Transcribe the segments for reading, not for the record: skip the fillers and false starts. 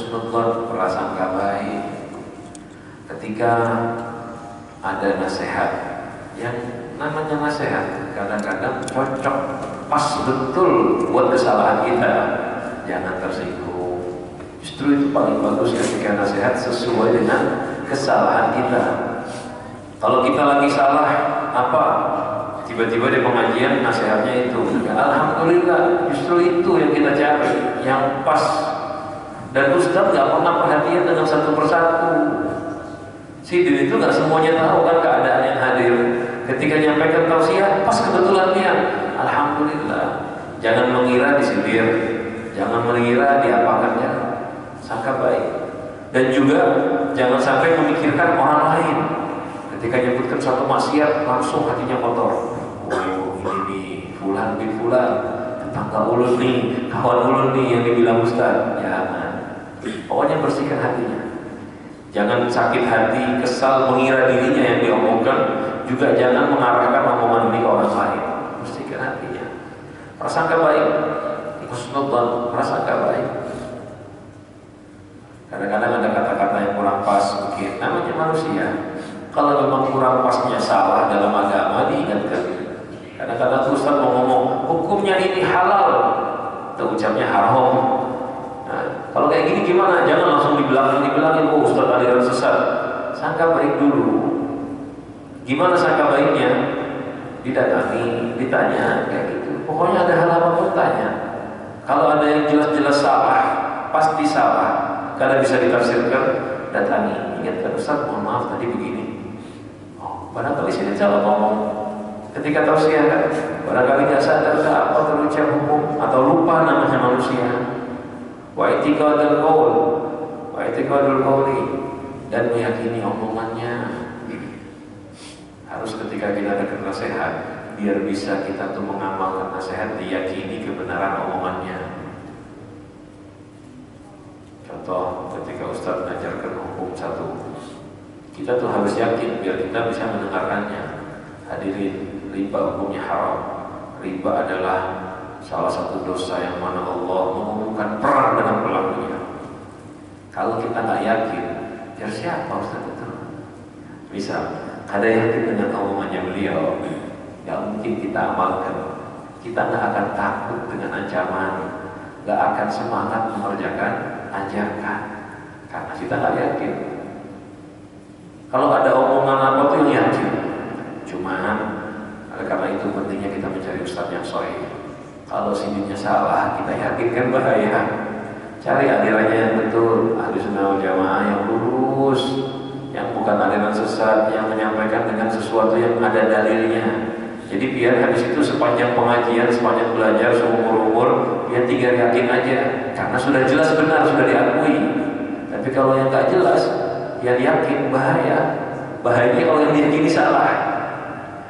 husnudzon, prasangka baik. Ketika ada nasihat, yang namanya nasihat kadang-kadang cocok, pas betul buat kesalahan kita, jangan tersinggung. Justru itu paling bagus ketika nasihat sesuai dengan kesalahan kita. Kalau kita lagi salah apa, tiba-tiba di pengajian nasihatnya itu, ya alhamdulillah, justru itu yang kita cari, yang pas. Dan Ustaz gak pernah perhatian dengan satu persatu. Sidin itu gak semuanya tahu kan keadaan yang hadir. Ketika nyampaikan tausiah, pas kebetulan dia, alhamdulillah. Jangan mengira disindir, jangan mengira diapakannya, sangka baik. Dan juga jangan sampai memikirkan orang lain. Ketika nyebutkan satu maksiat, langsung hatinya kotor. Oh ini nih, fulan bin fulan, tetangga ulun nih, kawan ulun nih yang dibilang Ustaz. Jangan, pokoknya bersihkan hatinya. Jangan sakit hati, kesal, mengira dirinya yang diomongkan. Juga jangan mengarahkan omongan ini ke orang lain. Bersihkan hatinya. Prasangka baik, husnudzon, prasangka baik. Kadang-kadang ada kata-kata yang kurang pas, mungkin namanya manusia. Kalau memang kurang pasnya salah dalam agama, diingatkan. Kadang-kadang Ustaz mau ngomong hukumnya ini halal, atau ucapnya haram. Nah, kalau kayak gini gimana? Jangan langsung dibilangin, oh Ustaz aliran sesat. Sangka baik dulu. Gimana sangka baiknya? Didatangi, ditanya kayak gitu. Pokoknya ada hal apapun tanya. Kalau ada yang jelas-jelas salah, pasti salah. Karena bisa ditafsirkan, datangi. Ingatkan, Ustaz, mohon maaf tadi begini. Oh, barangkali sini salah ngomong. Ketika tausiah kan, barangkali nggak sadar apa terucap hukum atau lupa namanya manusia. Wa i'tiqadul qaul, wa i'tiqadul qauli, dan meyakini omongannya. Harus ketika kita dengar nasihat, biar bisa kita tuh mengamalkan nasihat, diyakini kebenaran omongannya. Contoh, ketika Ustaz mengajarkan hukum satu, kita tuh harus yakin biar kita bisa mendengarkannya. Hadirin, riba hukumnya haram. Riba adalah salah satu dosa yang mana Allah mengumumkan perang dengan pelakunya. Kalau kita nggak yakin, biar siapa Ustaz itu? Misal, ada yakin dengan omongannya beliau, nggak mungkin kita amalkan. Kita nggak akan takut dengan ancaman, nggak akan semangat mengerjakan ajarkan, karena kita nggak yakin. Kalau ada omongan apa tuh yang yakin. Cuman karena itu pentingnya kita mencari ustaz yang sahih. Kalau sidinnya salah, kita yakin kan bahaya. Cari alirannya yang betul, ahli sunnah wal jamaah yang lurus, yang bukan aliran sesat, yang menyampaikan dengan sesuatu yang ada dalilnya. Jadi biar habis itu sepanjang pengajian, sepanjang belajar, seumur-umur, dia tinggal yakin aja, karena sudah jelas benar, sudah diakui. Tapi kalau yang nggak jelas, dia yakin, bahaya. Bahayanya kalau yang diyakini salah.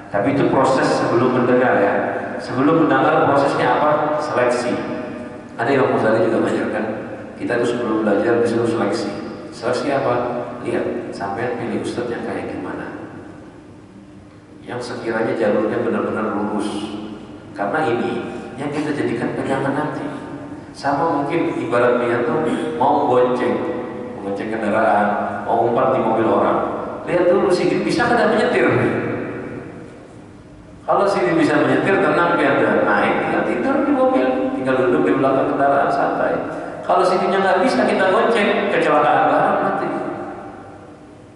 Tapi itu proses sebelum mendengar ya. Sebelum mendengar prosesnya apa? Seleksi. Ada yang Ghazali juga mengajarkan, kita itu sebelum belajar disuruh seleksi. Seleksi apa? Lihat, sampai pilih ustadz yang kayak gimana, yang sekiranya jalurnya benar-benar lurus. Karena ini yang kita jadikan pegangan nanti. Sama mungkin ibaratnya tuh mau menggonceng kendaraan, mau umpat di mobil orang. Lihat dulu sih bisa nggak menyetir. Kalau sini bisa menyetir, tenang biar dia naik, tinggal tidur di mobil, tinggal duduk di belakang kendaraan santai. Kalau sininya nggak bisa, kita gonceng, kecelakaan barang nanti.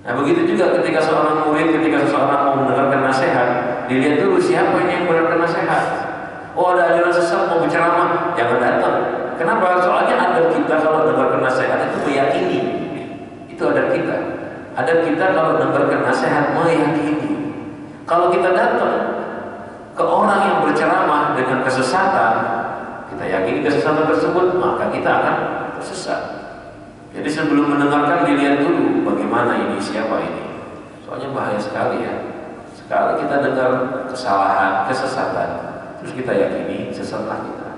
Nah begitu juga ketika seorang murid, ketika seseorang mau mendengarkan nasihat, dilihat dulu siapa ini yang mendengarkan nasihat. Oh ada ajaran sesat mau berceramah, jangan datang. Kenapa? Soalnya adat kita kalau mendengarkan nasihat itu meyakini. Itu adat kita. Adat kita kalau mendengarkan nasihat meyakini. Kalau kita datang ke orang yang berceramah dengan kesesatan, kita yakini kesesatan tersebut, maka kita akan tersesat. Jadi sebelum mendengarkan dilihat dulu bagaimana ini, siapa ini. Soalnya bahaya sekali ya. Sekali kita dengar kesalahan, kesesatan, terus kita yakini sesatlah kita.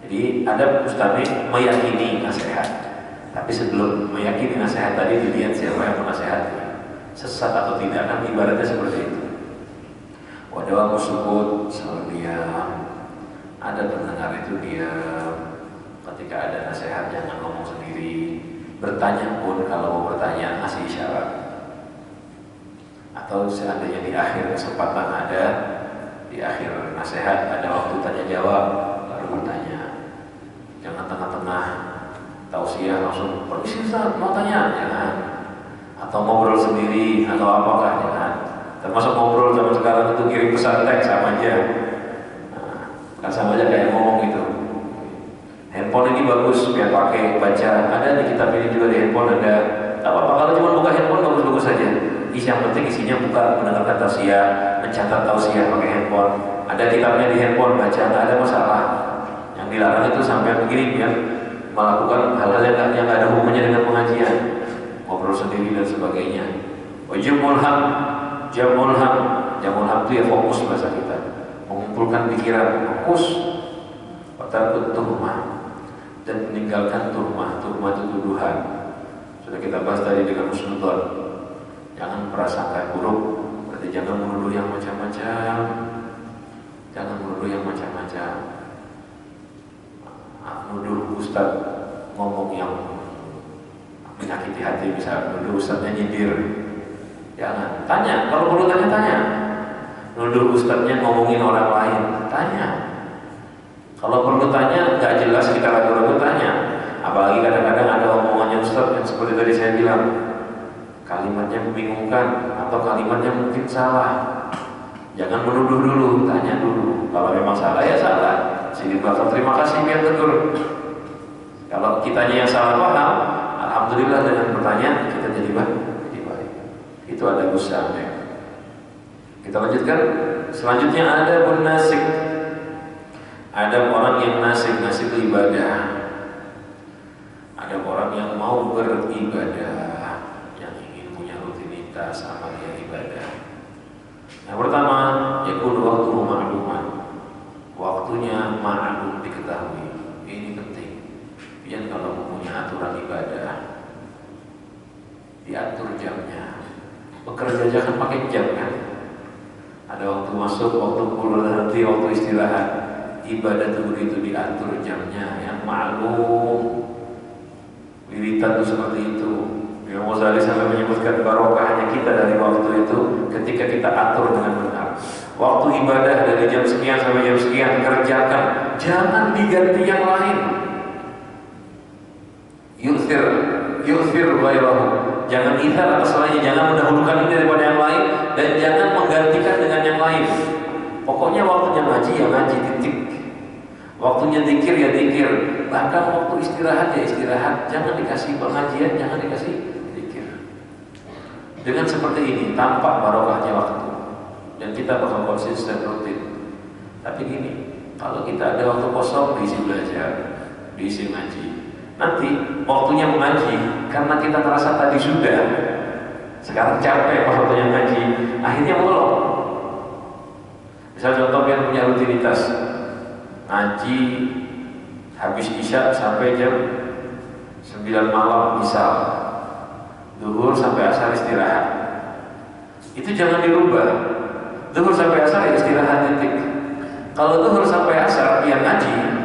Jadi ada ustadz meyakini nasihat, tapi sebelum meyakini nasihat tadi dilihat siapa yang menasihati, sesat atau tidak, kan ibaratnya seperti itu. Wadah aku sukut selalu diam. Ada pendengar itu diam. ketika ada nasihat jangan ngomong sendiri. Bertanya pun kalau mau bertanya kasih isyarat. Atau seandainya di akhir kesempatan ada, di akhir nasihat ada waktu tanya jawab, baru bertanya. Jangan tengah-tengah tausiah langsung permisi Ustaz mau tanya, jangan. Atau ngobrol sendiri atau apakah, jangan. Termasuk ngobrol zaman sekarang itu kirim pesan teks sama aja. Kan sama aja kayak ngomong gitu. Handphone ini bagus biar pakai baca. Ada di kitab ini juga di handphone ada. Tak apa-apa kalau cuma buka handphone bagus-bagus saja. Yang penting isinya buka mendengarkan tausiah, mencatat tausiah pakai handphone. Ada kitabnya di handphone baca, nggak ada masalah. Yang dilarang itu sampai begini ya, melakukan hal-hal yang nggak ada hubungannya dengan pengajian, ngobrol sendiri dan sebagainya. Jamul ham itu ya fokus bahasa kita, mengumpulkan pikiran, fokus. Watarkut tuhmah, dan meninggalkan tuhmah itu tuduhan. Sudah kita bahas tadi dengan husnudzon. Jangan prasangka buruk, berarti jangan menuduh yang macam-macam. Jangan menuduh yang macam-macam. Nuduh ustaz ngomong yang menyakiti hati, bisa nuduh ustaznya nyindir. Jangan, tanya, kalau perlu tanya. Nuduh ustaznya ngomongin orang lain, tanya. Kalau perlu tanya, nggak jelas kita ragu-ragu tanya. Apalagi kadang-kadang ada omongannya ustaz yang seperti tadi saya bilang, kalimatnya membingungkan atau kalimatnya mungkin salah. Jangan menuduh dulu, tanya dulu. Kalau memang salah ya salah. Sini bakal terima kasih biar tegur. Kalau kitanya yang salah paham, alhamdulillah dengan pertanyaan kita jadi baik. Itu ada usahanya. Kita lanjutkan. Selanjutnya ada nasik. Ada orang yang nasik itu ibadah. Ada orang yang mau beribadah, yang ingin punya rutinitas amal yang ibadah. Yang pertama, yakun waktu ma'luman. Waktunya ma'lum diketahui. Ini penting. Biar kalau mempunyai aturan ibadah, diatur jamnya. Bekerja jangan pakai jam kan. Ada waktu masuk, waktu pulang nanti, waktu istirahat. Ibadah itu begitu diatur jamnya yang maklum. Wiritan itu seperti itu. Imam Ghazali sampai menyebutkan barokahnya kita dari waktu itu ketika kita atur dengan benar. Waktu ibadah dari jam sekian sampai jam sekian kerjakan, jangan diganti yang lain. Yu'thir ghairahu. Jangan ithar atas lainnya, jangan mendahulukan ini daripada yang lain, dan jangan menggantikan dengan yang lain. Pokoknya waktunya ngaji ya ngaji, titik. Waktunya zikir ya zikir. Bahkan waktu istirahat ya istirahat. Jangan dikasih pengajian, jangan dikasih zikir. Dengan seperti ini tampak barokahnya waktu, dan kita bakal konsisten rutin. Tapi gini, kalau kita ada waktu kosong diisi belajar, diisi ngaji. Nanti waktunya mengaji, karena kita merasa tadi sudah, sekarang capek waktunya ngaji, akhirnya molor. Misal contoh yang punya rutinitas ngaji habis isya sampai jam 9 malam, misal zuhur sampai asar istirahat. Itu jangan dirubah. Zuhur sampai asar ya istirahat titik. Kalau zuhur sampai asar ya ngaji.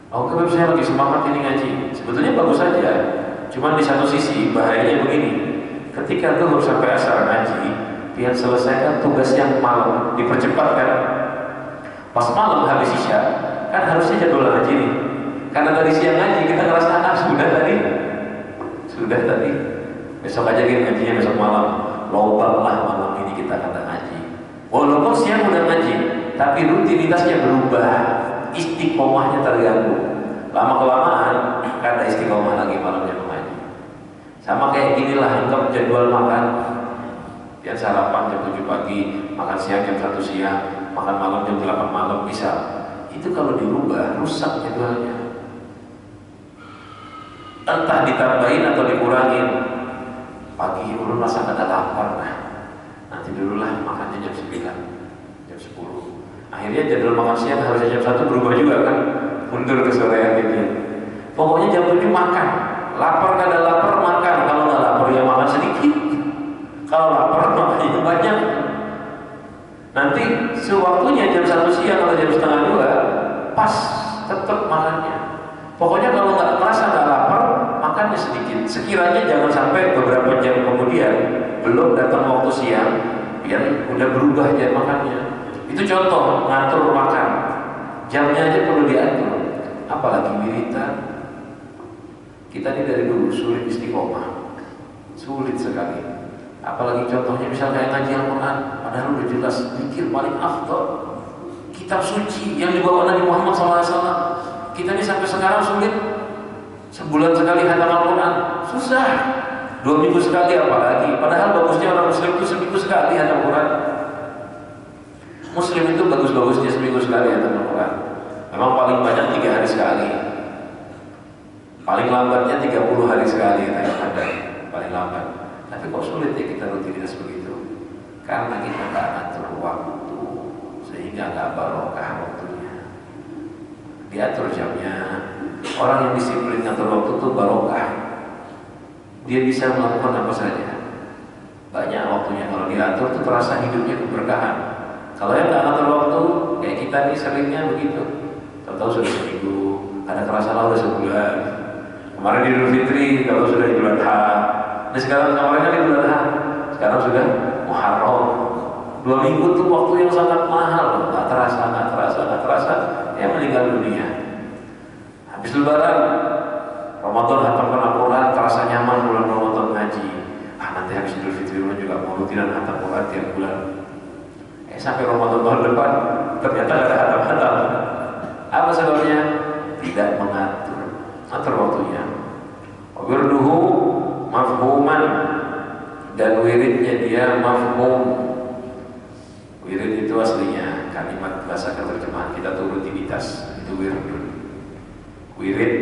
Oh, kalau saya lagi semangat ini ngaji, sebetulnya bagus saja. Cuman di satu sisi bahayanya begini. Ketika zuhur sampai asar ngaji, biar selesaikan tugas yang malam, dipercepat kan. Pas malam habis isya, kan harusnya jadwal ngaji nih. Karena tadi siang ngaji kita ngerasa sudah tadi. Besok aja kita ngajinya besok malam. Lobang lah malam ini kita kata ngaji. Walaupun siang udah ngaji, tapi rutinitasnya berubah, istiqomahnya terganggu. Lama-kelamaan kan ada istiqomah lagi malamnya mengaji. Sama kayak ginilah anggap jadwal makan. Yang sarapan jam 7 pagi, makan siang jam 1 siang, makan malam jam 8 malam bisa. Itu kalau dirubah rusak jadwalnya. Entah ditambahin atau dikurangin. Pagi ulun rasa kada lapar, nah nanti dululah makannya jam 9, jam 10. Akhirnya jadwal makan siang harusnya jam 1 berubah juga kan, mundur ke sorean gitu. Pokoknya jam 7 makan, lapar kada lapar makan, kalau nggak lapar ya makan sedikit, kalau lapar makannya banyak. Nanti sewaktunya jam 1 siang atau jam setengah 2 pas tetap makannya. Pokoknya kalau nggak merasa nggak lapar, makannya sedikit. Sekiranya jangan sampai beberapa jam kemudian belum datang waktu siang, biar udah berubah jam makannya. Itu contoh ngatur makan. Jamnya aja perlu diatur. Apalagi wiritan. Kita ini dari dulu sulit istiqomah, sulit sekali. Apalagi contohnya misalnya kayak ngaji Al-Quran, padahal udah jelas zikir paling afdal, kitab suci yang dibawa Nabi Muhammad SAW. Kita ini sampai sekarang sulit. Sebulan sekali hatam Al-Quran, susah. 2 minggu sekali apalagi. Padahal bagusnya orang Muslim itu seminggu sekali hatam Al-Quran. Muslim itu bagus-bagusnya seminggu sekali hatam Al-Quran. Memang paling banyak 3 hari sekali. Paling lambatnya 30 hari sekali ada paling lambat. Tapi kok sulit ya kita rutinitas begitu? Karena kita nggak atur waktu, sehingga nggak barokah waktunya. Diatur jamnya. Orang yang disiplin ngatur waktu itu barokah. Dia bisa melakukan apa saja. Banyak waktunya kalau diatur itu terasa hidupnya keberkahan. Kalau yang nggak ngatur waktu, kayak kita nih seringnya begitu. Tahu-tahu sudah seminggu, ada terasa lah udah sebulan. Kemarin di Idul Fitri, kalau sudah Idul Adha. Nah sekarang kemarin Idul Adha, sekarang sudah Muharram. 2 minggu itu waktu yang sangat mahal, nggak terasa, ya meninggal dunia. Habis Lebaran, Ramadan hatamkan Al-Quran, terasa nyaman bulan Ramadan ngaji. Nanti habis Idul Fitri juga mau rutinan hatam Quran tiap bulan. Sampai Ramadan tahun depan, ternyata nggak ada hatam-hatam. Apa sebabnya? Tidak atur waktunya. Wirduhu mafhuman, dan wiridnya dia mafhum. Wirid itu aslinya kalimat bahasa keterjemahan kita tuh rutinitas, itu wirdun. Wirid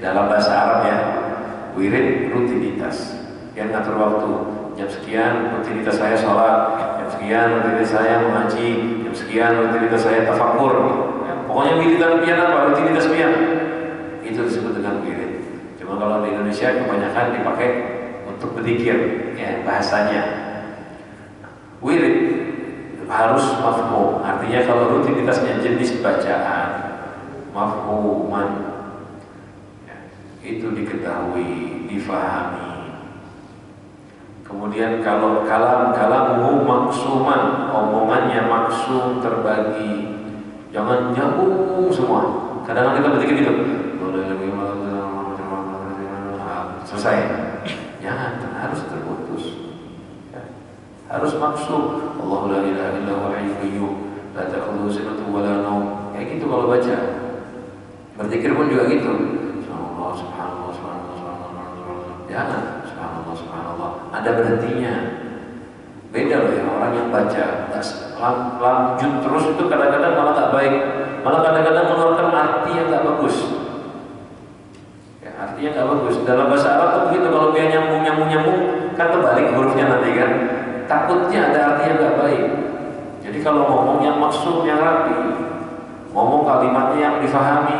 dalam bahasa Arab ya, wirid rutinitas yang ngatur waktu. Jam sekian rutinitas saya sholat, jam sekian rutinitas saya mengaji, jam sekian rutinitas saya tafakur. Pokoknya wiridan pian apa, rutinitas pian, itu disebut dengan wirid. Cuma kalau di Indonesia kebanyakan dipakai untuk berzikir, ya bahasanya. Wirid harus mafhum, artinya kalau rutinitasnya jenis bacaan, mafhuman, ya, itu diketahui, difahami. Kemudian kalau kalammu maksuman, omongannya maksum, terbagi, jangan nyambung semua. Kadang-kadang kita berzikir gitu, selesai. Jangan, harus terputus. Ya. Harus maksum. Allahu la ilaha illa huwal hayyul qayyum, la ta'khudhuhu sinatun wa la nawm. Kayak gitu kalau baca. Berzikir pun juga gitu. Subhanallah, subhanallah, subhanallah, subhanallah. Jangan, subhanallah, subhanallah. Ada berhentinya. Beda loh ya orang yang baca lanjut terus itu kadang-kadang malah tak baik, malah kadang-kadang mengeluarkan arti yang tak bagus. Ya, artinya tak bagus. Dalam bahasa Arab tuh begitu, kalau dia nyambung kan terbalik hurufnya nanti kan. Takutnya ada arti yang tak baik. Jadi kalau ngomong yang maksud, yang rapi, ngomong kalimatnya yang difahami.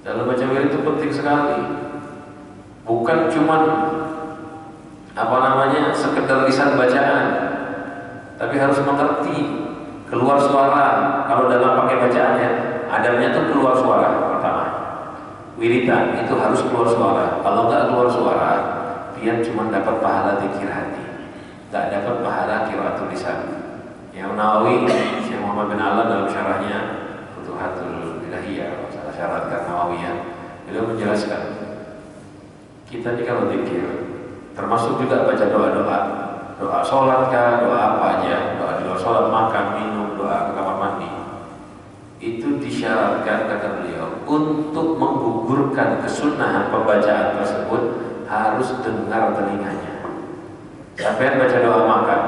Dalam baca wirid itu penting sekali. Bukan cuman sekedar lisan bacaan, tapi harus mengerti keluar suara. Kalau dalam pakai bacaan ya, adabnya itu keluar suara pertama. Wiridan itu harus keluar suara. Kalau nggak keluar suara, dia cuma dapat pahala zikir hati, nggak dapat pahala qiraatul lisan. Yang Nawawi, Syekh Muhammad bin Ala dalam syarahnya Futuhatul Ilahiyah, salah syarat Nawawiyah, beliau menjelaskan kita ini kalau zikir, termasuk juga baca doa-doa, doa sholat kah, doa apa aja, doa di luar sholat, makan, minum, doa ke kamar mandi, itu disyaratkan kata beliau untuk menggugurkan kesunahan pembacaan tersebut harus dengar telinganya. Sampai baca doa makan,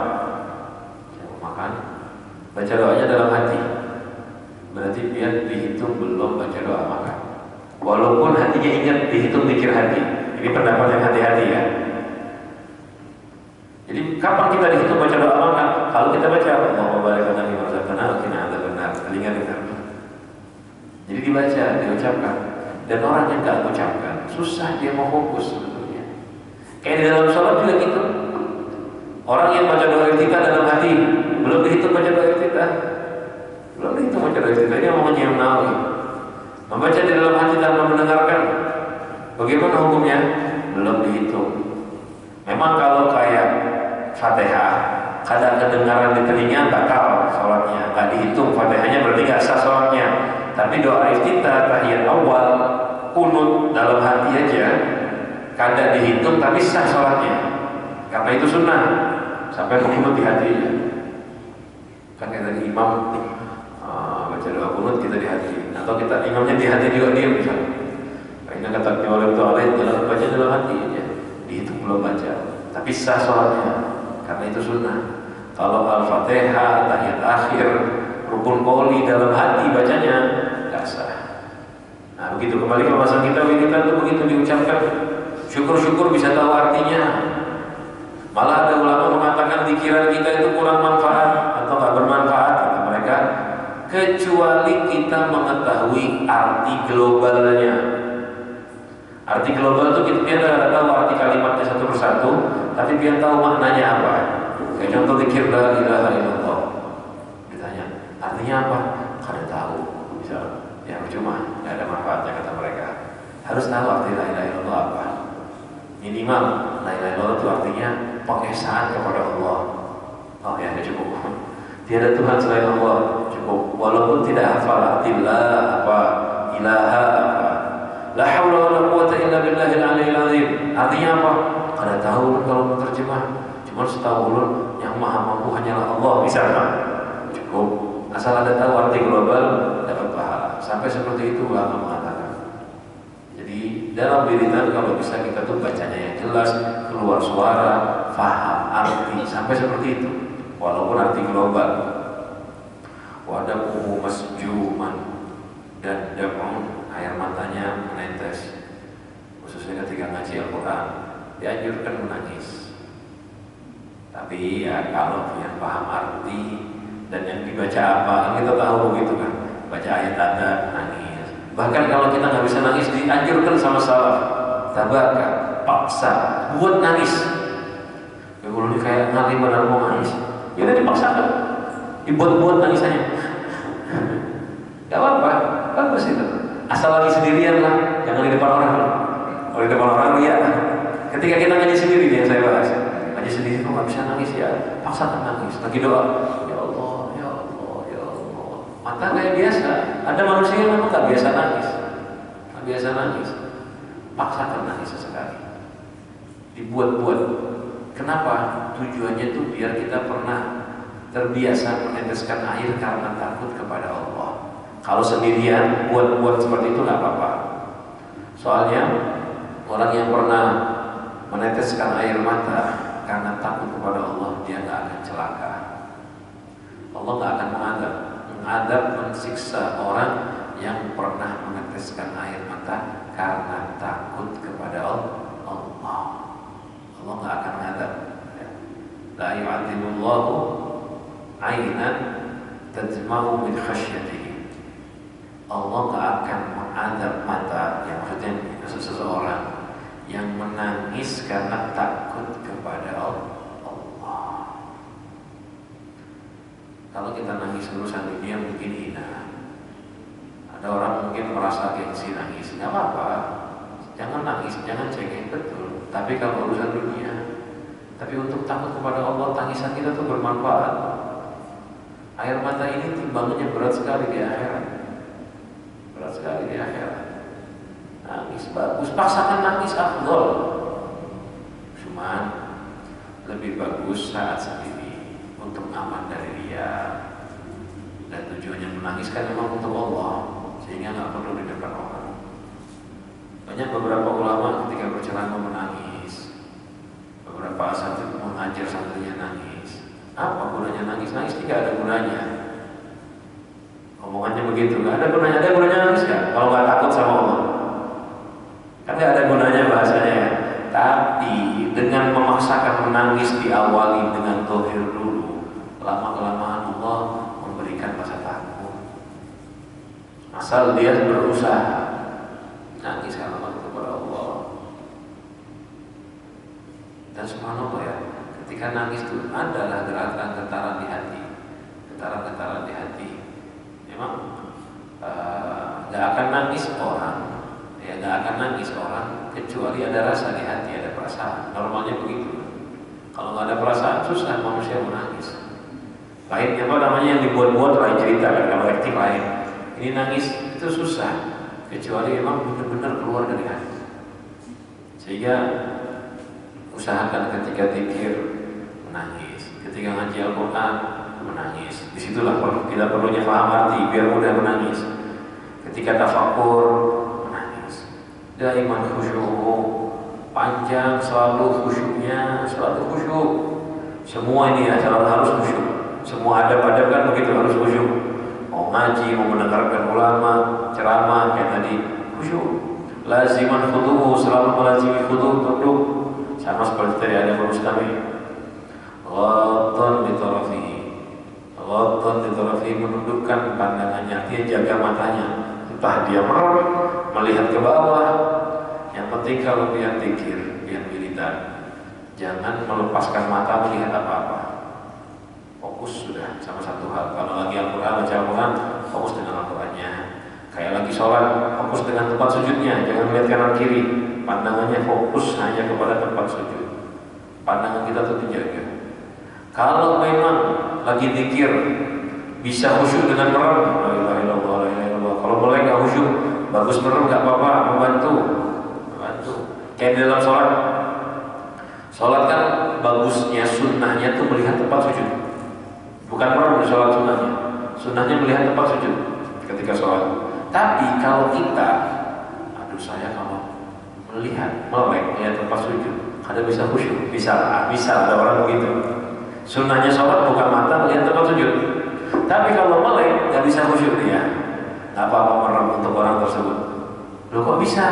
baca doanya dalam hati, berarti dia dihitung belum baca doa makan. Walaupun hatinya ingat, dihitung zikir hati. Ini pendapat yang hati-hati ya. Jadi kapan kita dihitung baca doa makan? Kalau kita baca Allahumma barik lana fi ma razaqtana wa qina adzabannar, telinga dengar. Jadi dibaca, diucapkan. Dan orang yang nggak mengucapkan, susah dia mau fokus sebetulnya. Kayak di dalam sholat juga gitu. Orang yang baca doa iftitah dalam hati, belum dihitung baca doa iftitah. Belum dihitung baca doa iftitah. Ini omongannya yang Nawawi. Membaca di dalam hati tanpa mendengarkan, bagaimana hukumnya? Belum dihitung. Memang kalau kayak Fatihah, kadang kedengaran di telinga batal sholatnya, nggak dihitung Fatihahnya, berarti nggak sah sholatnya. Tapi doa iftitah, tahiyat awal, kunut dalam hati aja, kadang dihitung tapi sah sholatnya, karena itu sunnah. Sampai kunut di hatinya. Kan kayak tadi imam baca doa kunut kita di hati, atau kita imamnya di hati juga diam misalnya. Karena kata oleh itu dalam baca dalam hati ya, dihitung belum baca, tapi sah sholatnya karena itu sunnah. Kalau al-fatihah, tahiyat akhir, rukun qouli dalam hati bacanya nggak sah. Nah begitu kembali ke masa kita tuh begitu diucapkan, syukur-syukur bisa tahu artinya. Malah ada ulama mengatakan pikiran kita itu kurang manfaat atau nggak bermanfaat kata mereka, kecuali kita mengetahui arti globalnya. Arti global itu kita tidak tahu arti kalimatnya satu persatu, tapi dia tahu maknanya apa. Kayak contoh zikir la ilaha illallah. Ditanya, artinya apa? Kada tahu. Misal, ya cuma nggak ada manfaatnya kata mereka. Harus tahu arti la ilaha illallah apa. Minimal la ilaha illallah itu artinya pengesaan kepada Allah. Oh ya, cukup. Tiada Tuhan selain Allah, cukup. Walaupun tidak hafal arti la apa, ilaha apa, la haula wala quwata illa billahil aliyil azim. Artinya apa? Kada tahu kalau menerjemah. Cuma setahu ulun yang maha mampu hanyalah Allah, misalnya. Cukup. Asal ada tahu arti global dapat pahala. Sampai seperti itu ulama mengatakan. Jadi dalam wiridan kalau bisa kita tuh bacanya yang jelas, keluar suara, faham arti, sampai seperti itu. Walaupun arti global. Wadamuhu masjuman, dan dam'un, air matanya menetes. Khususnya ketika ngaji Al-Quran, dianjurkan menangis. Tapi ya kalau yang paham arti dan yang dibaca apa, kita tahu begitu kan. Baca ayat ada nangis. Bahkan kalau kita nggak bisa nangis, dianjurkan sama salaf, tabaka, paksa, buat nangis. Ya kalau ini kayak ngalim benar mau nangis, ya udah dipaksakan, dibuat-buat nangisannya. Gak apa-apa, bagus itu. Asal lagi sendirian lah, jangan di depan orang. Kalau di depan orang ya. Ketika kita ngaji sendiri nih yang saya bahas, ngaji sendiri kok nggak bisa nangis ya, paksakan nangis. Lagi doa, ya Allah, ya Allah, ya Allah. Mata kayak biasa. Ada manusia yang memang nggak biasa nangis, nggak biasa nangis. Paksakan nangis sesekali. Dibuat-buat. Kenapa? Tujuannya tuh biar kita pernah terbiasa meneteskan air karena takut kepada Allah. Kalau sendirian buat-buat seperti itu nggak apa-apa. Soalnya orang yang pernah meneteskan air mata karena takut kepada Allah, dia nggak akan celaka. Allah nggak akan mengadab, mensiksa orang yang pernah meneteskan air mata karena takut kepada Allah. Allah nggak akan mengadab. La yu'adzibullahu 'ainan tadma'u min khasyatihi. Allah nggak akan mengadab mata, yang maksudnya seseorang yang menangis karena takut kepada Allah. Kalau kita nangis urusan dunia mungkin hina. Ada orang mungkin merasa gengsi nangis, nggak apa-apa. Jangan nangis, jangan cengeng, betul. Tapi kalau urusan dunia, tapi untuk takut kepada Allah, tangisan kita tuh bermanfaat. Air mata ini timbangannya berat sekali di akhirat. Berat sekali di akhirat. Nangis bagus, paksakan nangis afdol. Cuman lebih bagus saat sendiri untuk aman dari dia. Dan tujuannya menangis kan memang untuk Allah, sehingga nggak perlu di depan orang. Banyak beberapa ulama ketika berceramah menangis. Beberapa asatidz mengajar santrinya nangis. Apa gunanya nangis? Nangis tidak ada gunanya. Omongannya begitu, nggak ada gunanya. Ada gunanya nangis nggak? Kalau nggak takut sama Allah, kan nggak ada gunanya bahasanya. Tapi dengan memaksakan menangis diawali dengan zahir dulu, lama-kelamaan Allah memberikan rasa takut. Asal dia berusaha nangis karena takut kepada Allah. Dan subhanallah ya, ketika nangis itu adalah getaran di hati. Getaran di hati. Memang nggak akan nangis orang, ya nggak akan nangis orang kecuali ada rasa di hati, ada perasaan. Normalnya begitu. Kalau nggak ada perasaan susah manusia menangis. Lain apa namanya yang dibuat-buat lain cerita kan, kalau acting lain. Ini nangis itu susah kecuali memang benar-benar keluar dari hati. Sehingga usahakan ketika zikir menangis, ketika ngaji Al-Quran menangis. Disitulah kita perlunya paham arti biar mudah menangis. Ketika tafakur menangis. Daiman khusyuk, panjang selalu khusyuknya, selalu khusyuk. Semua ini ya selalu harus khusyuk. Semua adab-adab kan begitu harus khusyuk. Mau ngaji, mau mendengarkan ulama, ceramah kayak tadi khusyuk. Laziman khudu, selalu melazimi khudu, tunduk. Sama seperti tadi ada Bustami. Ghaddhan bi tarafihi. Ghaddhan bi tarafihi, menundukkan pandangannya, dia jaga matanya. Entah dia merem, melihat ke bawah. Yang penting kalau dia zikir, dia wiridan, jangan melepaskan mata melihat apa-apa. Fokus sudah sama satu hal. Kalau lagi Al-Quran, baca Al-Quran, fokus dengan Al-Qurannya. Kayak lagi sholat, fokus dengan tempat sujudnya, jangan melihat kanan kiri. Pandangannya fokus hanya kepada tempat sujud. Pandangan kita tetap dijaga. Kalau memang lagi zikir bisa khusyuk dengan merem, la ilaha illallah, la ilaha illallah. Kalau boleh nggak khusyuk, bagus merem nggak apa-apa, membantu. Kayak di dalam sholat. Sholat kan bagusnya sunnahnya tuh melihat tempat sujud. Bukan merem di sholat sunnahnya. Sunnahnya melihat tempat sujud ketika sholat. Tapi kalau kita, aduh saya kalau melihat melihat tempat sujud, ada bisa khusyuk, bisa ada orang begitu. Sunnahnya sholat bukan mata melihat tempat sujud. Tapi kalau melek nggak bisa khusyuk dia, nggak apa-apa merem untuk orang tersebut. Loh kok bisa?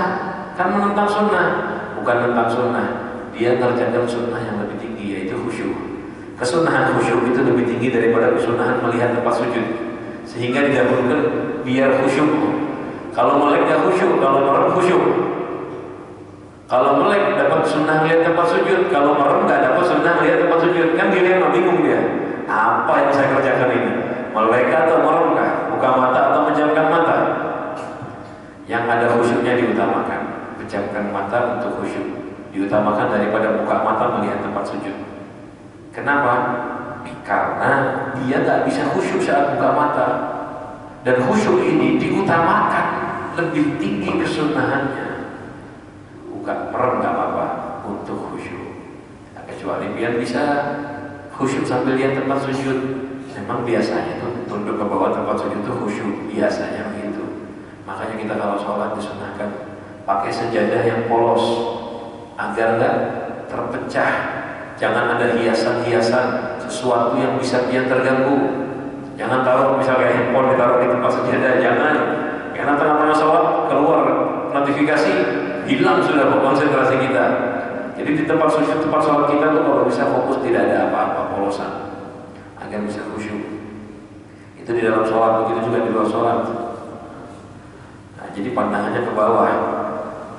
Kan menentang sunnah. Bukan tentang sunnah, dia ngerjakan sunnah yang lebih tinggi, yaitu khusyuk. Kesunahan khusyuk itu lebih tinggi daripada kesunahan melihat tempat sujud, sehingga didahulukan biar khusyuk. Kalau melek gak khusyuk, kalau merem khusyuk. Kalau melek dapat sunnah melihat tempat sujud, kalau merem gak dapat sunnah melihat tempat sujud. Kan dilema, bingung dia. Apa yang saya kerjakan ini? Melek atau merem kah? Buka mata atau menjamkan mata? Yang ada khusyuknya diutamakan. Pejamkan mata untuk khusyuk diutamakan daripada buka mata melihat tempat sujud. Kenapa? Karena dia tak bisa khusyuk saat buka mata. Dan khusyuk ini diutamakan, lebih tinggi kesunahannya. Buka merem gak apa-apa untuk khusyuk. Nah, kecuali dia bisa khusyuk sambil lihat tempat sujud. Memang biasanya tuh tunduk ke bawah tempat sujud itu khusyuk, biasanya begitu. Makanya kita kalau sholat disunahkan pakai sejadah yang polos agar nggak terpecah. Jangan ada hiasan-hiasan sesuatu yang bisa dia terganggu. Jangan taruh misalnya handphone ditaruh di tempat sejadah, jangan. Karena tengah-tengah sholat keluar notifikasi, hilang sudah konsentrasi kita. Jadi di tempat sujud, tempat sholat kita tuh kalau bisa fokus, tidak ada apa-apa, polosan agar bisa khusyuk. Itu di dalam sholat, begitu juga di luar sholat. Nah, jadi pandangannya ke bawah.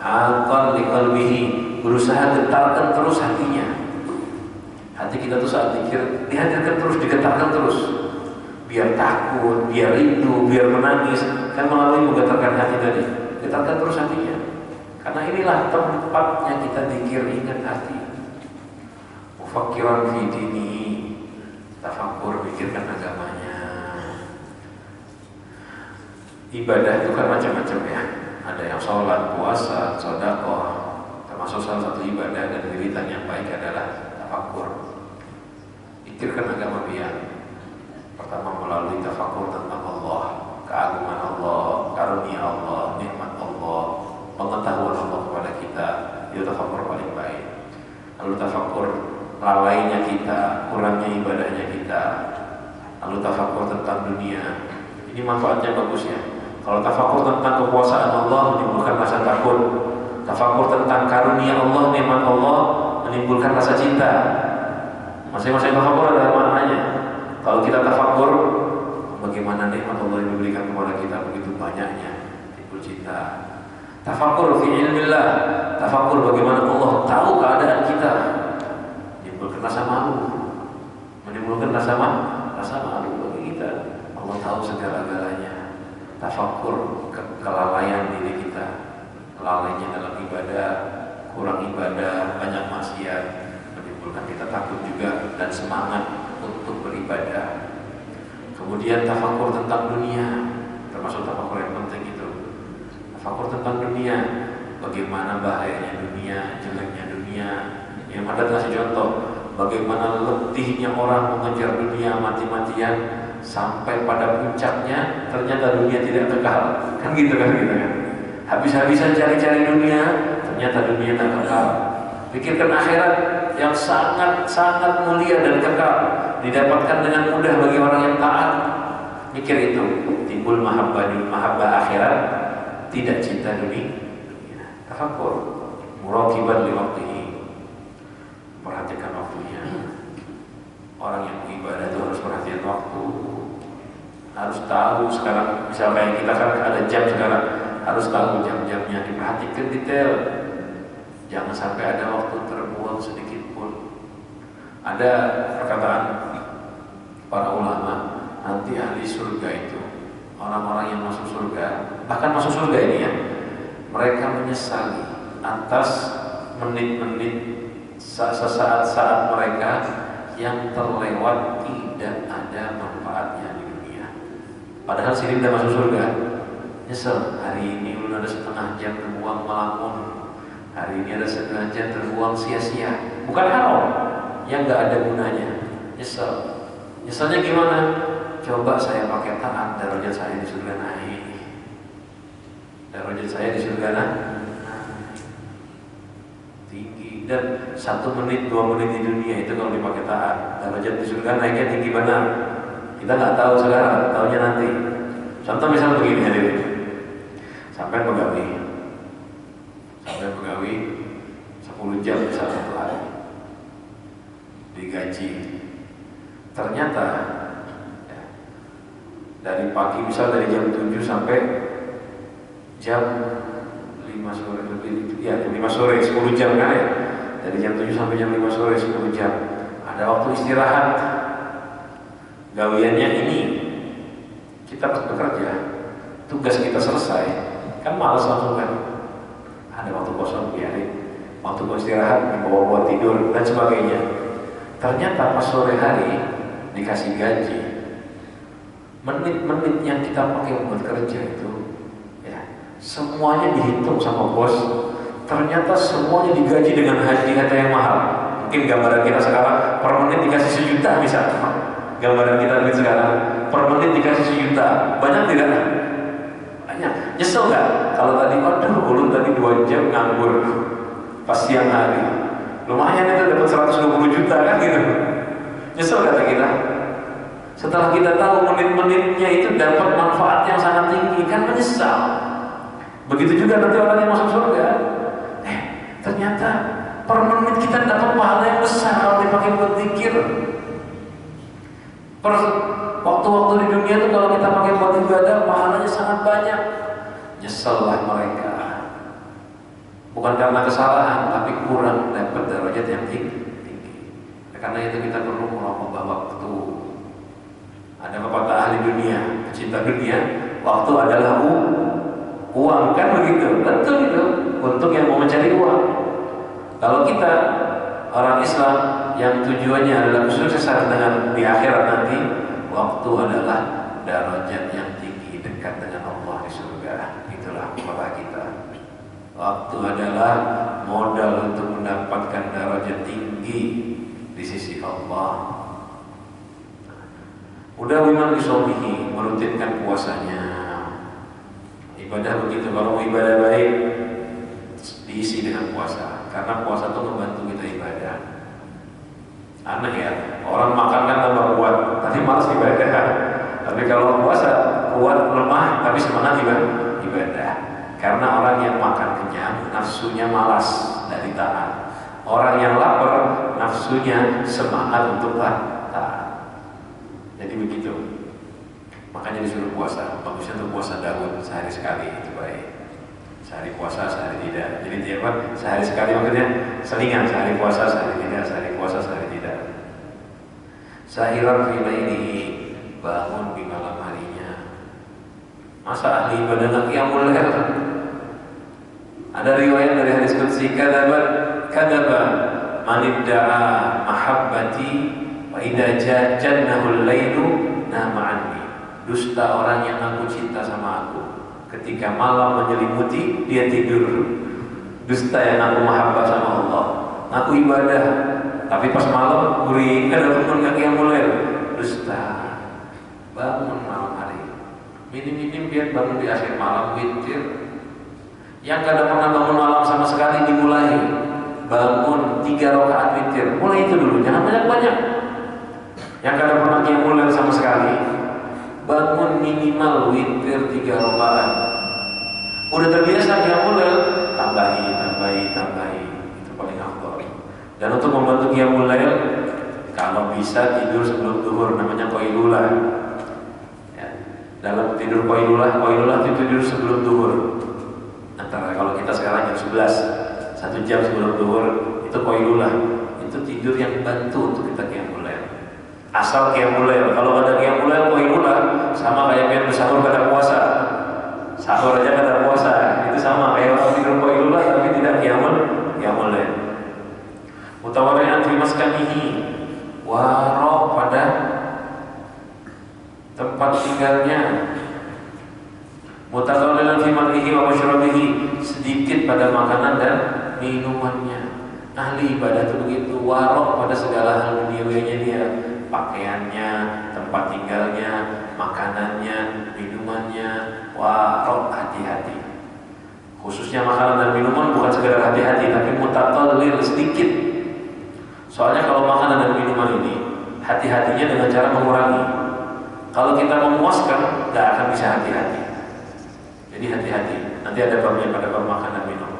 Alqan liqalbihi, berusaha getarkan terus hatinya. Hati kita tuh saat zikir dihadirkan terus, digetarkan terus. Biar takut, biar rindu, biar menangis. Kan melalui menggetarkan hati tadi. Getarkan terus hatinya. Karena inilah tempatnya kita zikir, ingat hati. Mufakiran fi dini, tafakur, pikirkan agamanya. Ibadah itu kan macam-macam ya. Ada yang sholat, puasa, sedekah, termasuk salah satu ibadah dan wiridan yang baik adalah tafakur. Pikirkan agama dia. Pertama melalui tafakur tentang Allah, keagungan Allah, karunia Allah, nikmat Allah, pengetahuan Allah kepada kita. Itu tafakur paling baik. Lalu tafakur lalainya kita, kurangnya ibadahnya kita. Lalu tafakur tentang dunia. Ini manfaatnya bagus ya. Kalau tafakur tentang kekuasaan Allah menimbulkan rasa takut. Tafakur tentang karunia Allah, nikmat Allah menimbulkan rasa cinta. Masing-masing tafakur ada maknanya. Kalau kita tafakur bagaimana nikmat Allah yang diberikan kepada kita begitu banyaknya, timbul cinta. Tafakur fi ilmillah, tafakur bagaimana Allah tahu keadaan kita, menimbulkan rasa malu, menimbulkan rasa malu bagi kita. Allah tahu segala-galanya. tafakur, kelalaian diri kita, lalainya dalam ibadah, kurang ibadah, banyak maksiat, menimbulkan kita takut juga dan semangat untuk beribadah. Kemudian tafakur tentang dunia, termasuk tafakur yang penting itu. Tafakur tentang dunia, bagaimana bahayanya dunia, jeleknya dunia. Yang ada kasih contoh, bagaimana letihnya orang mengejar dunia mati-matian sampai pada puncaknya ternyata dunia tidak kekal. Kan gitu kan. Habis-habisan cari-cari dunia, ternyata dunia tak kekal. Pikirkan akhirat yang sangat mulia dan kekal, didapatkan dengan mudah bagi orang yang taat. Mikir itu, timbul mahabbah akhirat, tidak cinta dunia. Tafakur, muraqiban li waqtihi, perhatikan waktunya. Orang yang beribadah itu harus perhatian waktu, harus tahu. Sekarang misalnya kita kan ada jam sekarang, harus tahu jam-jamnya, diperhatikan detail. Jangan sampai ada waktu terbuang sedikit pun. Ada perkataan para ulama, nanti ahli surga itu, orang-orang yang masuk surga, bahkan masuk surga ini ya, mereka menyesali atas menit-menit saat mereka yang terlewat tidak ada manfaatnya di dunia. Padahal sini udah masuk surga, nyesel, hari ini udah ada setengah jam terbuang melamun, hari ini ada setengah jam terbuang sia-sia. Bukan haram, yang gak ada gunanya. Nyesel. Nyeselnya gimana? Coba saya pakai taat, darajat saya di surga naik. Darajat saya di surga naik tinggi. Dan 1 menit, 2 menit di dunia itu kalau dipakai taat, darajat di surga naiknya tinggi benar. Kita nggak tahu sekarang, tahunya nanti. Contoh misalnya begini hadirin, sampai pegawai 10 jam misalnya satu hari, digaji. Ternyata ya, dari pagi misal dari jam 7 sampai jam 5 sore, ya jam 5 sore 10 jam kan ya. Dari jam 7 sampai jam 5 sore 10 jam. Ada waktu istirahat. Gawiannya ini kita pas bekerja, tugas kita selesai, kan malas langsung kan. Ada waktu kosong biarin, waktu istirahat dibawa buat tidur dan sebagainya. Ternyata pas sore hari dikasih gaji, menit-menit yang kita pakai buat kerja itu ya semuanya dihitung sama bos. Ternyata semuanya digaji dengan harga yang mahal. Mungkin gambaran kita sekarang per menit dikasih 1 juta misalnya. Gambaran kita sekarang per menit dikasih 1 juta. Banyak tidak? Banyak. Nyesel nggak? Kalau tadi, aduh, ulun tadi 2 jam nganggur pas siang hari. Lumayan itu dapat 120 juta kan gitu. Nyesel kata kita. Setelah kita tahu menit-menitnya itu dapat manfaat yang sangat tinggi, kan menyesal. Begitu juga nanti orang yang masuk surga. Ternyata per menit kita dapat pahala yang besar kalau dipakai buat zikir. Per waktu-waktu di dunia itu kalau kita pakai buat ibadah, pahalanya sangat banyak. Nyesellah mereka. Bukan karena kesalahan, tapi kurang dapat derajat yang tinggi. Karena itu kita perlu muraqabah waktu. Ada pepatah ahli dunia, pecinta dunia, waktu adalah uang, kan begitu? Betul itu, untuk yang mau mencari uang. Kalau kita orang Islam yang tujuannya adalah kesuksesan dengan di akhirat nanti, waktu adalah derajat yang tinggi dekat dengan Allah di surga. Itulah pepatah kita. Waktu adalah modal untuk mendapatkan derajat tinggi di sisi Allah. Udah wiman bisomihi, merutinkan puasanya. Ibadah begitu, kalau mau ibadah baik diisi dengan puasa, karena puasa itu membantu kita ibadah. Aneh ya, orang makan kan tambah kuat, tapi malas ibadah. Tapi kalau puasa kuat lemah, tapi semangat ibadah. Karena orang yang makan kenyang, nafsunya malas dari taat. Orang yang lapar, nafsunya semangat untuk taat. Jadi begitu. Makanya disuruh puasa. Bagusnya tuh puasa Daud sehari sekali, itu baik. Sehari puasa, sehari tidak. Jadi tiap hari sehari sekali, maksudnya selingan, sehari puasa, sehari tidak, sehari puasa, sehari tidak. Sahiran fila ini, bangun di malam harinya. Masa ahli ibadah nggak qiyamul lail? Ada riwayat dari hadis qudsi, kadzaba man idda'a mahabbati wa idza jannahul lailu nama anni. Dusta orang yang ngaku cinta sama aku, ketika malam menyelimuti dia tidur. Dusta yang ngaku mahabbah sama Allah, ngaku ibadah, tapi pas malam gurih ada rukun nggak qiyamul lail. Dusta. Bangun malam hari, minim-minim biar bangun di akhir malam witir. Yang kada pernah bangun malam sama sekali dimulai bangun 3 rakaat witir, mulai itu dulu, jangan banyak-banyak. Yang kada pernah qiyamul lail sama sekali, bangun minimal witir 3 rakaat. Udah terbiasa qiyamul lail, tambahi, itu paling afdal. Dan untuk membantu qiyamul lail, kalau bisa tidur sebelum zuhur, namanya qailulah. Ya. Dalam tidur qailulah itu tidur sebelum zuhur. Antara kalau kita sekarang jam 11, 1 jam sebelum zuhur itu qailulah. Itu tidur yang bantu untuk kita qiyamul lail. Asal qiyamul lail, kalau ada qiyamul lail qailulah sama kayak yang bersahur pada puasa. Sahur aja pada puasa, itu sama kayak orang tidur qailulah tapi tidak qiyamul lail. Mutawarri'an fi maskanihi, waro pada tempat tinggalnya, mutaqallilan fi makrihi wa masyrabihi, sedikit pada makanan dan minumannya. Ahli ibadah itu begitu, warok pada segala hal duniawinya dia, pakaiannya, tempat tinggalnya, makanannya, minumannya, warok, hati-hati. Khususnya makanan dan minuman bukan sekedar hati-hati, tapi mutaqallil, sedikit. Soalnya kalau makanan dan minuman ini, hati-hatinya dengan cara mengurangi. Kalau kita memuaskan, tidak akan bisa hati-hati. Jadi hati-hati. Nanti ada babnya pada bab makan dan minum.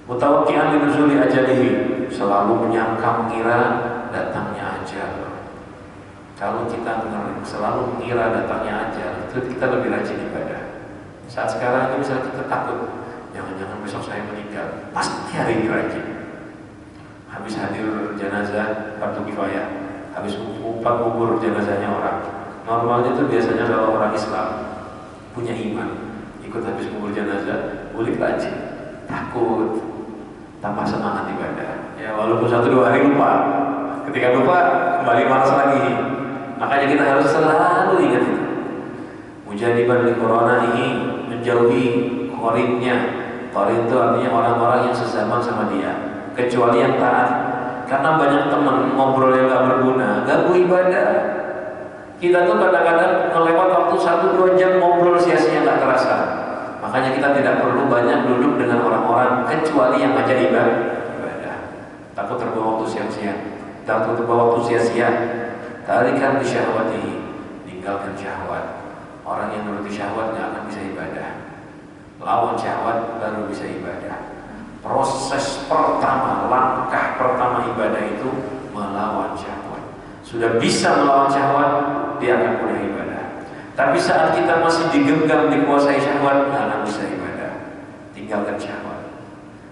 Mutawakki'an linuzuli ajalihi, selalu menyangka mengira datangnya ajal. Kalau kita selalu mengira datangnya ajal, itu kita lebih rajin ibadah. Saat sekarang ini misalnya kita takut, jangan-jangan besok saya meninggal, pasti hari ini rajin. Habis hadir jenazah fardu kifayah, habis umpat kubur jenazahnya orang. Normalnya itu biasanya kalau orang Islam punya iman, ikut habis kubur jenazah, boleh rajin, takut, tambah semangat ibadah. Ya walaupun 1-2 hari lupa, ketika lupa kembali malas lagi. Makanya kita harus selalu ingat itu. Mujadiban li corona ini, menjauhi korinnya. Korin itu artinya orang-orang yang sezaman sama dia, kecuali yang taat. Karena banyak teman ngobrol yang gak berguna, ganggu ibadah. Kita tuh kadang-kadang melewat waktu 1-2 jam ngobrol sia-sia gak terasa. Makanya kita tidak perlu banyak duduk dengan orang-orang kecuali yang ngajak ibadah. Takut terbawa waktu sia-sia. Takut terbawa waktu sia-sia. Tarikan di syahwatihi, tinggalkan syahwat. Orang yang nuruti syahwat gak akan bisa ibadah. Lawan syahwat baru bisa ibadah. Proses pertama, langkah pertama ibadah itu melawan syahwat. Sudah bisa melawan syahwat, dia akan mudah ibadah. Tapi saat kita masih digenggam, dikuasai syahwat, tidak akan bisa ibadah. Tinggalkan syahwat.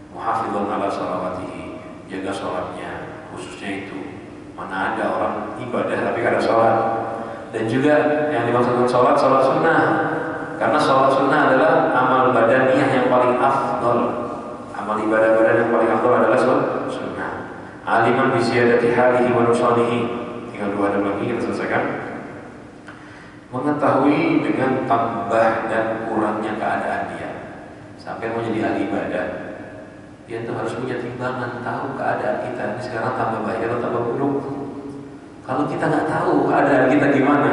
Muhafidhun ala sholawatihi, jaga sholatnya, khususnya itu. Mana ada orang ibadah tapi kada sholat. Dan juga yang dimaksudkan sholat sunnah. Karena sholat sunnah adalah amal badaniyah yang paling afdol. Amal ibadah-ibadah yang paling afdol adalah sunnah. Aliman bi ziyadati halihi wa nuqsanihi. Tinggal 2 ada lagi kita selesaikan. Mengetahui dengan tambah dan kurangnya keadaan dia. Sampai mau jadi ahli ibadah, dia tuh harus punya timbangan, tahu keadaan kita ini sekarang tambah baik atau tambah buruk. Kalau kita nggak tahu keadaan kita gimana,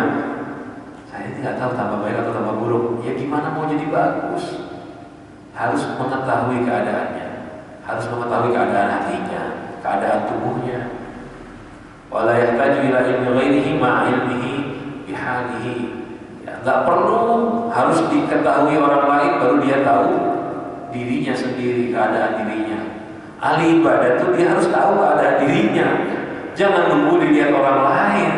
saya ini nggak tahu tambah baik atau tambah buruk, ya gimana mau jadi bagus? Harus mengetahui keadaannya, harus mengetahui keadaan hatinya, keadaan tubuhnya. Wala yahtaju ila ilmi ghairihi ma'a ilmihi bihalihi. Ya, nggak perlu harus diketahui orang lain baru dia tahu dirinya sendiri, keadaan dirinya. Ahli ibadah itu dia harus tahu keadaan dirinya. Jangan nunggu dilihat orang lain.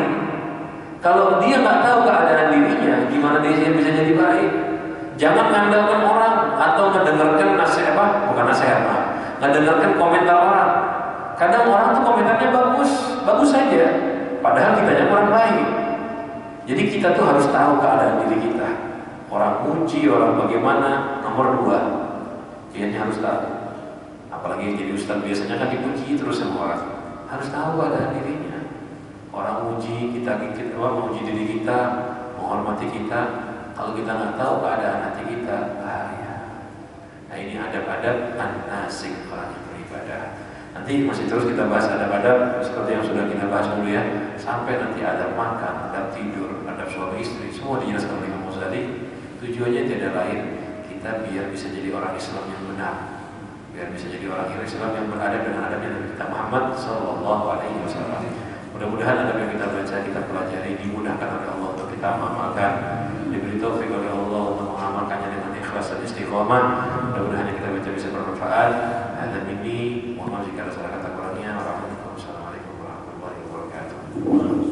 Kalau dia nggak tahu keadaan dirinya, gimana dia bisa jadi baik? Jangan mengandalkan orang atau mendengarkan nasihat mendengarkan komentar orang. Kadang orang tuh komentarnya bagus saja, padahal kitanya kurang baik. Jadi kita tuh harus tahu keadaan diri kita. Orang muji, orang bagaimana, nomor 2, dia harus tahu. Apalagi jadi ustaz biasanya kan dipuji terus sama orang. Harus tahu keadaan dirinya. Orang muji kita, memuji diri kita, menghormati kita. Kalau kita nggak tahu keadaan hati kita, bahaya. Nah ini adab-adab an-nasik, orang yang beribadah. Nanti masih terus kita bahas adab-adab seperti yang sudah kita bahas dulu ya. Sampai nanti adab makan, adab tidur, adab suami istri, semua dijelaskan oleh Imam Ghazali. Tujuannya tidak lain, kita biar bisa jadi orang Islam yang benar, biar bisa jadi orang Islam yang beradab dengan adabnya Nabi kita Muhammad Sallallahu Alaihi Wasallam. Mudah-mudahan adab yang kita baca, kita pelajari, dimudahkan oleh Allah untuk kita amalkan, diberi taufik oleh Allah untuk mengamalkannya dengan ikhlas dan istiqomah. Mudah-mudahan yang kita baca bisa bermanfaat. Ada ini, mohon maaf jika ada salah kata kurangnya. Wassalamualaikum warahmatullahi wabarakatuh.